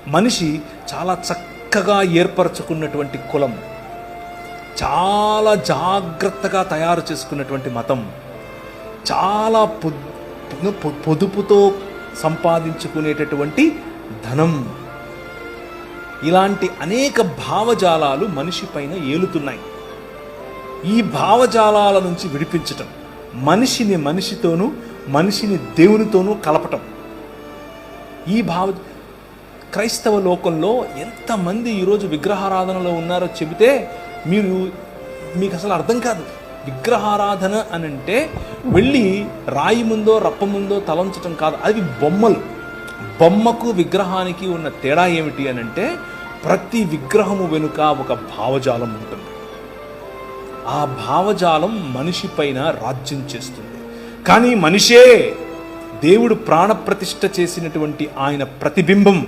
మనిషి చాలా చక్కగా ఏర్పరచుకున్నటువంటి కులం, చాలా జాగ్రత్తగా తయారు చేసుకున్నటువంటి మతం, చాలా పొదుపుతో సంపాదించుకునేటటువంటి ధనం, ఇలాంటి అనేక భావజాలాలు మనిషి పైన ఏలుతున్నాయి. ఈ భావజాలాల నుంచి విడిపించటం, మనిషిని మనిషితోనూ మనిషిని దేవునితోనూ కలపటం. ఈ క్రైస్తవ లోకంలో ఎంతమంది ఈరోజు విగ్రహారాధనలో ఉన్నారో చెబితే మీకు అసలు అర్థం కాదు. విగ్రహారాధన అని అంటే వెళ్ళి రాయి ముందో రప్ప ముందో తలంచటం కాదు, అవి బొమ్మలు. బొమ్మకు విగ్రహానికి ఉన్న తేడా ఏమిటి అని అంటే ప్రతి విగ్రహము వెనుక ఒక భావజాలం ఉంటుంది. ఆ భావజాలం మనిషి పైన రాజ్యం చేస్తుంది. కానీ మనిషే దేవుడు ప్రాణప్రతిష్ఠ చేసినటువంటి ఆయన ప్రతిబింబం.